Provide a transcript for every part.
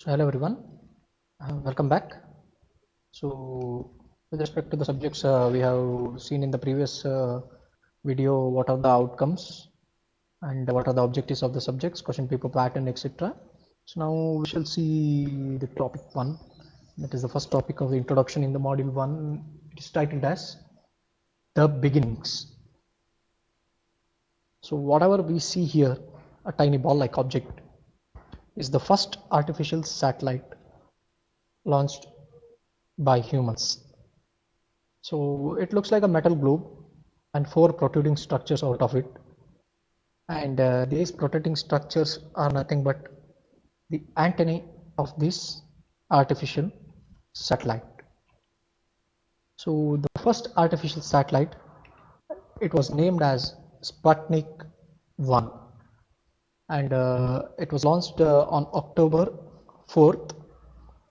Hello everyone, welcome back. So, with respect to the subjects we have seen in the previous video, what are the outcomes and what are the objectives of the subjects, question paper pattern, etc. So now we shall see the topic 1. That is the first topic of the introduction in the module 1. It is titled as the beginnings. So whatever we see here, a tiny ball-like object, is the first artificial satellite launched by humans. So it looks like a metal globe and 4 protruding structures out of it. And these protruding structures are nothing but the antennae of this artificial satellite. So the first artificial satellite, it was named as Sputnik 1, and it was launched on October 4th,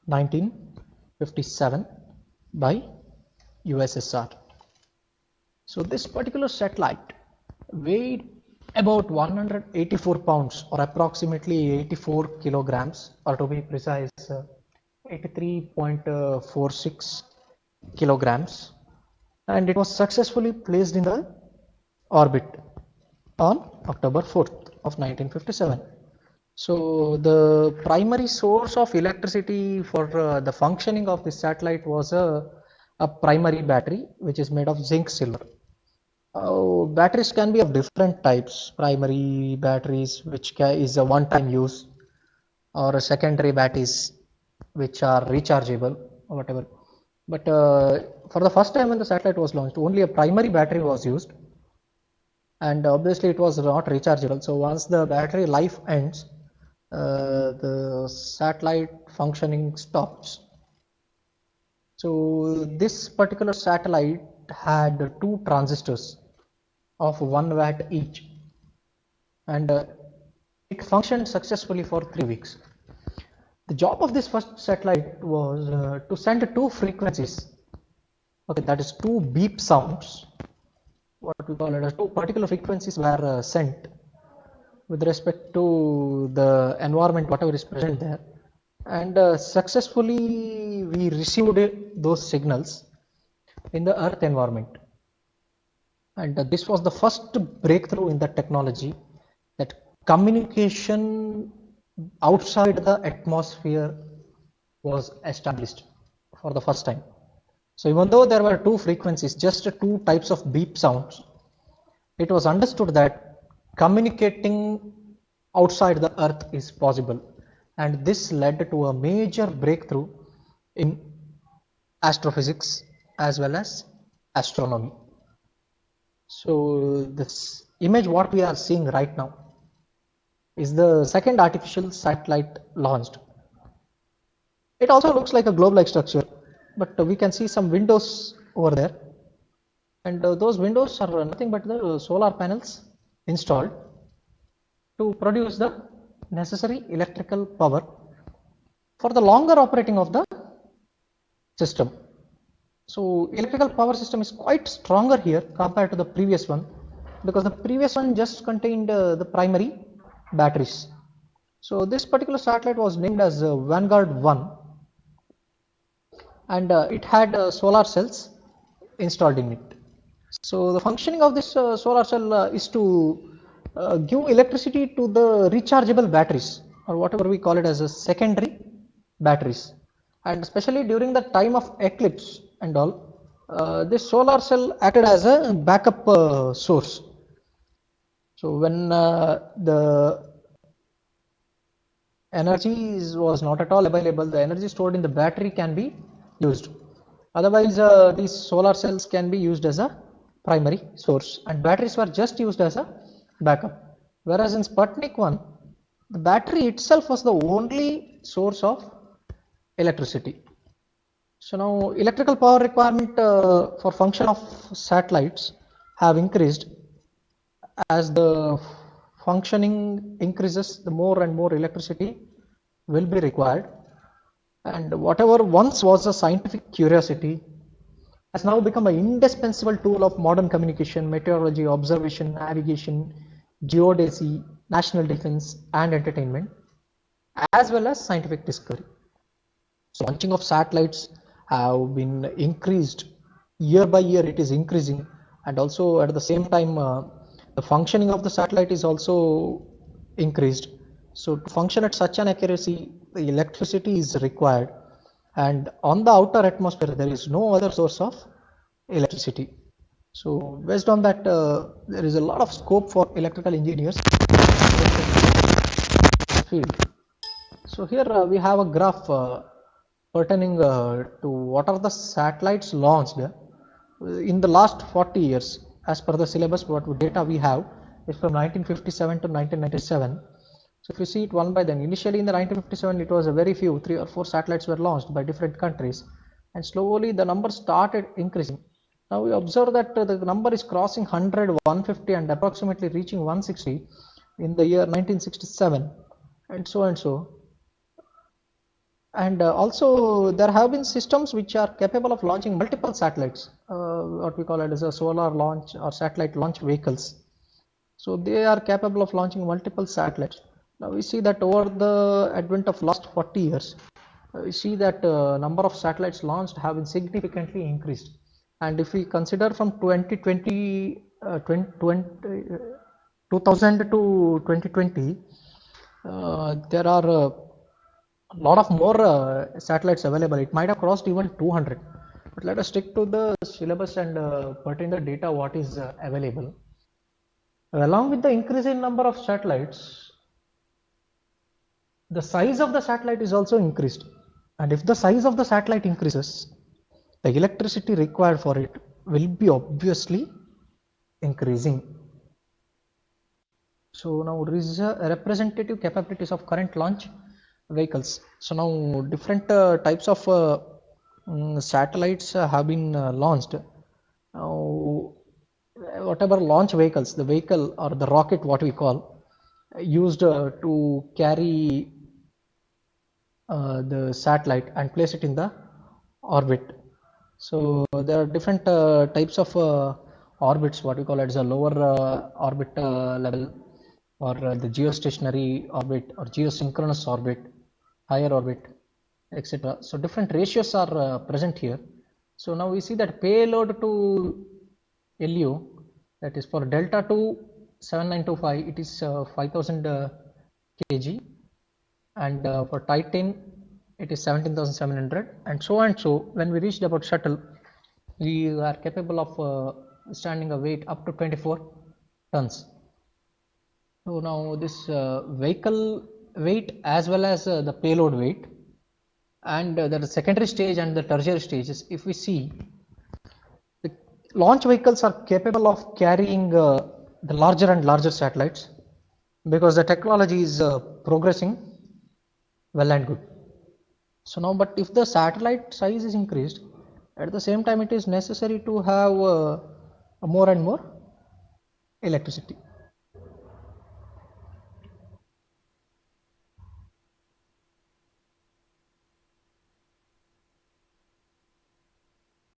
1957 by USSR. So this particular satellite weighed about 184 pounds or approximately 84 kilograms, or to be precise 83.46 kilograms, and it was successfully placed in the orbit on October 4th of 1957. So the primary source of electricity for the functioning of this satellite was a primary battery which is made of zinc silver. Batteries can be of different types. Primary batteries, which is a one-time use, or secondary batteries, which are rechargeable, or whatever. But for the first time when the satellite was launched, only a primary battery was used, and obviously it was not rechargeable. So once the battery life ends, the satellite functioning stops. So this particular satellite had 2 transistors of 1 watt each, and it functioned successfully for 3 weeks. The job of this first satellite was to send 2 frequencies. Okay, that is 2 beep sounds. What we call it as 2 particular frequencies were sent with respect to the environment, whatever is present there, and successfully we received those signals in the Earth environment. And this was the first breakthrough in the technology, that communication outside the atmosphere was established for the first time. So even though there were 2 frequencies, just 2 types of beep sounds, it was understood that communicating outside the earth is possible, and this led to a major breakthrough in astrophysics as well as astronomy. So this image what we are seeing right now is the second artificial satellite launched. It also looks like a globe-like structure, but we can see some windows over there, and those windows are nothing but the solar panels installed to produce the necessary electrical power for the longer operating of the system. So electrical power system is quite stronger here compared to the previous one, because the previous one just contained the primary batteries. So this particular satellite was named as Vanguard 1, and it had solar cells installed in it. So the functioning of this solar cell is to give electricity to the rechargeable batteries, or whatever we call it as a secondary batteries, and especially during the time of eclipse and all, this solar cell acted as a backup source. So when the energy was not at all available, the energy stored in the battery can be used. Otherwise, these solar cells can be used as a primary source, and batteries were just used as a backup. Whereas in Sputnik 1, the battery itself was the only source of electricity. So now electrical power requirement for function of satellites have increased. As the functioning increases, the more and more electricity will be required, and whatever once was a scientific curiosity has now become an indispensable tool of modern communication, meteorology, observation, navigation, geodesy, national defense, and entertainment. as well as scientific discovery. So launching of satellites have been increased year by year. It is increasing, and also at the same time, the functioning of the satellite is also increased. So to function at such an accuracy, the electricity is required, and on the outer atmosphere there is no other source of electricity. So based on that, there is a lot of scope for electrical engineers field. So here we have a graph pertaining to what are the satellites launched in the last 40 years. As per the syllabus, what data we have is from 1957 to 1997. So if you see it one by then, initially in the 1957 it was a very few, 3 or 4 satellites were launched by different countries, and slowly the number started increasing. Now we observe that the number is crossing 100, 150 and approximately reaching 160 in the year 1967, and so and so. And also there have been systems which are capable of launching multiple satellites, what we call it as a solar launch or satellite launch vehicles. So they are capable of launching multiple satellites. Now we see that over the advent of last 40 years, we see that number of satellites launched have been significantly increased. And if we consider from 2020, 2000 to 2020, there are a lot of more satellites available. It might have crossed even 200, but let us stick to the syllabus and pertain the data what is available. Along with the increase in number of satellites, the size of the satellite is also increased, and if the size of the satellite increases, the electricity required for it will be obviously increasing. So now representative capabilities of current launch vehicles. So now different types of satellites have been launched. Now whatever launch vehicles, the vehicle or the rocket what we call, used to carry the satellite and place it in the orbit. So there are different types of orbits, what we call it as a lower orbit level, or the geostationary orbit or geosynchronous orbit, higher orbit, etc. So different ratios are present here. So now we see that payload to LEO, that is for Delta 2 7925, it is 5000 kg, and for Titan it is 17,700, and so and so. When we reached about shuttle, we are capable of standing a weight up to 24 tons. So now this vehicle weight as well as the payload weight, and the secondary stage and the tertiary stages, if we see, the launch vehicles are capable of carrying the larger and larger satellites, because the technology is progressing well and good. So now, but if the satellite size is increased, at the same time it is necessary to have more and more electricity.